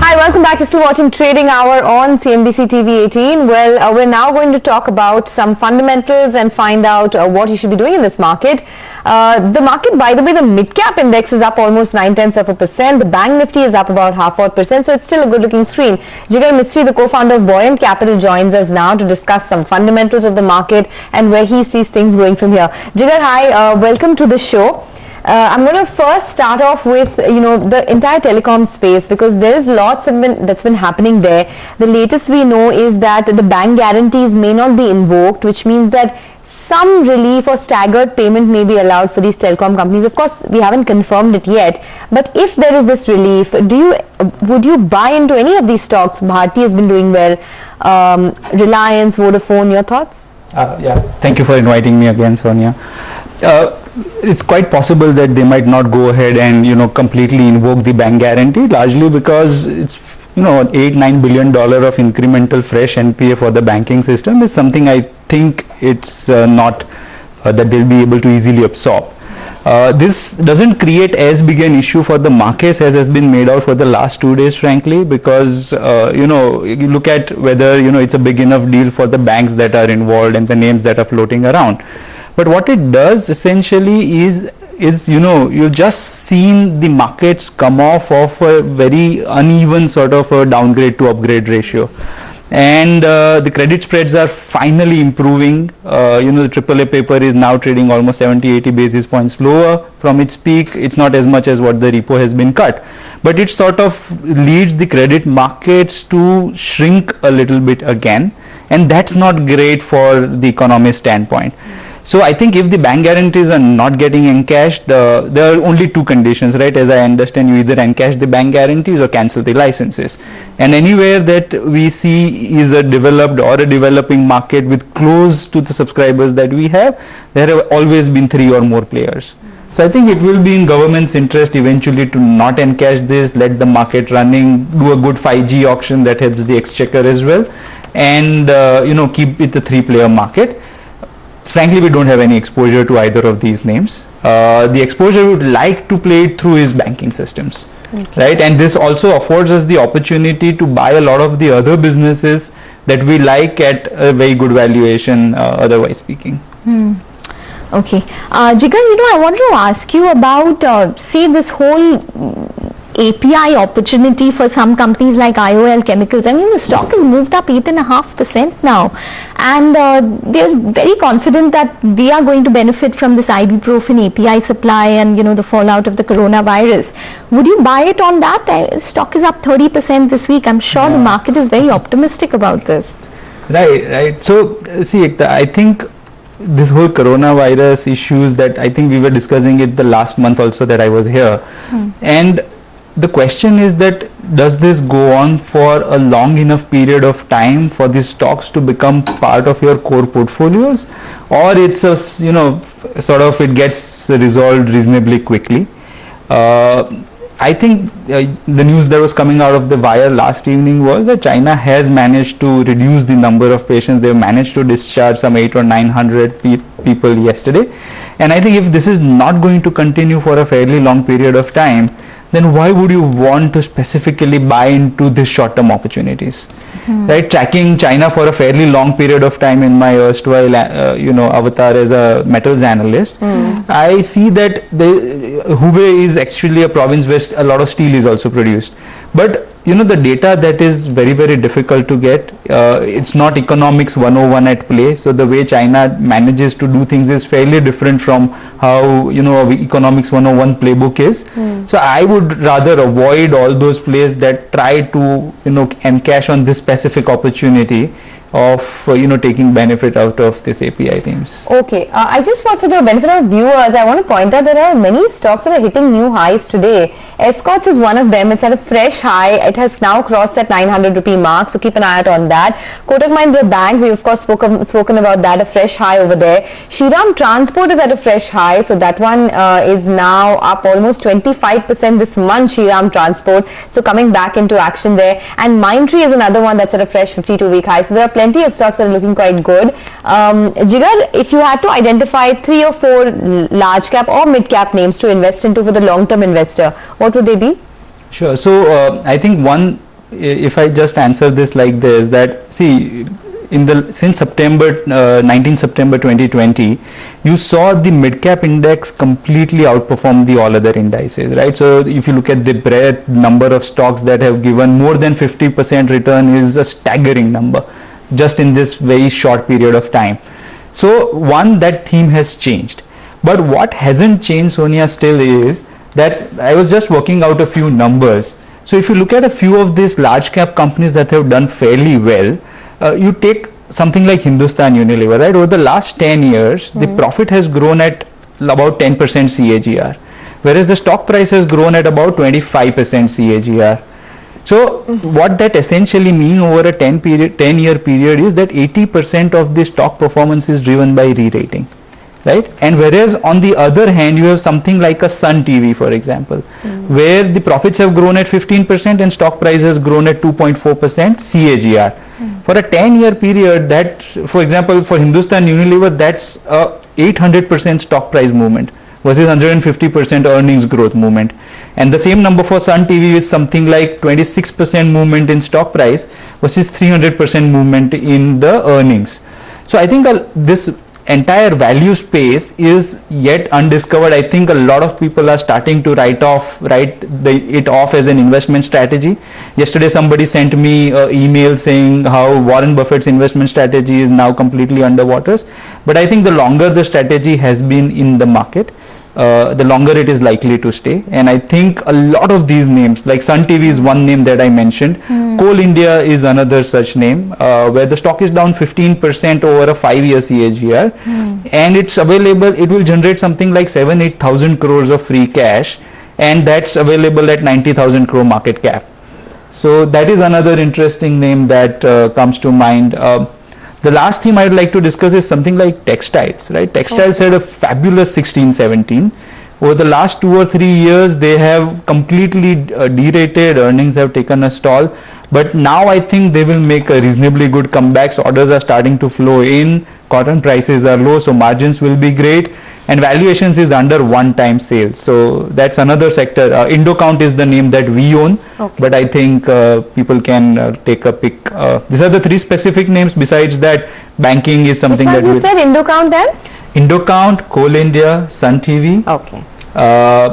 Hi, welcome back. You're still watching Trading Hour on CNBC TV18. Well, we're now going to talk about some fundamentals and find out what you should be doing in this market. The market, by the way, the mid-cap index is up almost 0.9%. The bank nifty is up about 0.5%, so it's still a good-looking screen. Jigar Mistry, the co-founder of Buoyant Capital, joins us now to discuss some fundamentals of the market and where he sees things going from here. Jigar, hi, welcome to the show. I'm going to first start off with, the entire telecom space, because there is lots that's been happening there. The latest we know is that the bank guarantees may not be invoked, which means that some relief or staggered payment may be allowed for these telecom companies. Of course, we haven't confirmed it yet, but if there is this relief, would you buy into any of these stocks? Bharti has been doing well. Reliance, Vodafone, your thoughts? Yeah, thank you for inviting me again, Sonia. It's quite possible that they might not go ahead and completely invoke the bank guarantee, largely because it's $8-9 billion of incremental fresh NPA for the banking system is something I think it's not that they'll be able to easily absorb. This doesn't create as big an issue for the markets as has been made out for the last 2 days, frankly, because you look at whether it's a big enough deal for the banks that are involved and the names that are floating around. But what it does essentially is you've just seen the markets come off of a very uneven sort of a downgrade to upgrade ratio, and the credit spreads are finally improving. The AAA paper is now trading almost 70-80 basis points lower from its peak. It's not as much as what the repo has been cut, but it sort of leads the credit markets to shrink a little bit again, and that's not great for the economist standpoint. So I think if the bank guarantees are not getting encashed, there are only two conditions, right? As I understand, you either encash the bank guarantees or cancel the licenses. And anywhere that we see is a developed or a developing market with close to the subscribers that we have, there have always been 3 or more players. So I think it will be in government's interest eventually to not encash this, let the market running, do a good 5G auction that helps the exchequer as well, and keep it a 3-player market. Frankly, we don't have any exposure to either of these names. The exposure we would like to play it through is banking systems, right? And this also affords us the opportunity to buy a lot of the other businesses that we like at a very good valuation, otherwise speaking. Okay. Jigar, I wanted to ask you about, say, this whole API opportunity for some companies like IOL Chemicals. I mean, the stock has moved up 8.5% now, and they're very confident that we are going to benefit from this ibuprofen API supply and the fallout of the coronavirus. Would you buy it on that? Stock is up 30% this week. I'm sure the market is very optimistic about this. Right. So see, I think this whole coronavirus issues that I think we were discussing it the last month also that I was here, and the question is that does this go on for a long enough period of time for these stocks to become part of your core portfolios, or it's a sort of it gets resolved reasonably quickly. I think the news that was coming out of the wire last evening was that China has managed to reduce the number of patients. They've managed to discharge some 800 or 900 people yesterday, and I think if this is not going to continue for a fairly long period of time, then why would you want to specifically buy into these short-term opportunities? Right? Tracking China for a fairly long period of time in my erstwhile, avatar as a metals analyst, I see that Hubei is actually a province where a lot of steel is also produced. But the data that is very, very difficult to get, it's not economics 101 at play. So the way China manages to do things is fairly different from how economics 101 playbook is. So I would rather avoid all those plays that try to encash on this specific opportunity of taking benefit out of this API themes. Okay, I just want, for the benefit of viewers, I want to point out there are many stocks that are hitting new highs today. Escorts is one of them. It's at a fresh high. It has now crossed that 900 rupee mark, so keep an eye out on that. Kotak Mahindra Bank, we of course spoken about that, a fresh high over there. Shriram Transport is at a fresh high, so that one is now up almost 25% this month, Shriram Transport, so coming back into action there. And Mindtree is another one that's at a fresh 52-week high, so there are plenty of stocks that are looking quite good. Jigar, if you had to identify 3 or 4 large cap or mid cap names to invest into for the long term investor, what would they be? Sure. So I think one if I just answer this like this, that see, since 19 September 2020, you saw the mid-cap index completely outperform the all other indices, right? So if you look at the breadth, number of stocks that have given more than 50% return is a staggering number, just in this very short period of time. So one, that theme has changed. But what hasn't changed, Sonia, still is that I was just working out a few numbers. So if you look at a few of these large cap companies that have done fairly well, you take something like Hindustan Unilever, right? Over the last 10 years, the profit has grown at about 10% CAGR, whereas the stock price has grown at about 25% CAGR. So what that essentially means over a 10-year period is that 80% of the stock performance is driven by re-rating, right? And whereas on the other hand, you have something like a Sun TV, for example, where the profits have grown at 15% and stock price has grown at 2.4% CAGR. For a 10-year period, that, for example, for Hindustan Unilever, that's a 800% stock price movement versus 150% earnings growth movement. And the same number for Sun TV is something like 26% movement in stock price versus 300% movement in the earnings. So I think this entire value space is yet undiscovered. I think a lot of people are starting to write it off as an investment strategy. Yesterday somebody sent me an email saying how Warren Buffett's investment strategy is now completely underwater. But I think the longer the strategy has been in the market, the longer it is likely to stay. And I think a lot of these names, like Sun TV is one name that I mentioned, Coal India is another such name, where the stock is down 15% over a 5-year CAGR, and it's available, it will generate something like 7,000-8,000 crores of free cash, and that's available at 90,000 crore market cap. So that is another interesting name that comes to mind. The last theme I would like to discuss is something like textiles, right? Textiles had a fabulous 16-17. Over the last 2 or 3 years, they have completely derated, earnings have taken a stall. But now I think they will make a reasonably good comebacks. Orders are starting to flow in, cotton prices are low, so margins will be great. And valuations is under 1-time sales. So that's another sector. Indocount is the name that we own, but I think people can take a pick. These are the 3 specific names. Besides that, banking is something that you said Indocount and? Indocount, Coal India, Sun TV. Okay.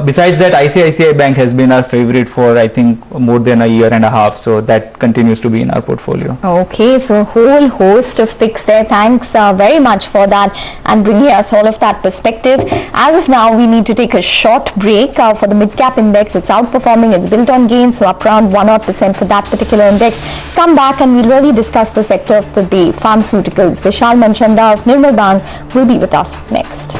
Besides that, ICICI Bank has been our favorite for I think more than a year and a half, so that continues to be in our portfolio. Okay, so a whole host of picks there. Thanks very much for that and bringing us all of that perspective. As of now, we need to take a short break for the mid-cap index. It's outperforming, it's built on gains, so up around 1% for that particular index. Come back and we'll really discuss the sector of the day, pharmaceuticals. Vishal Manchanda of Nirmal Bang will be with us next.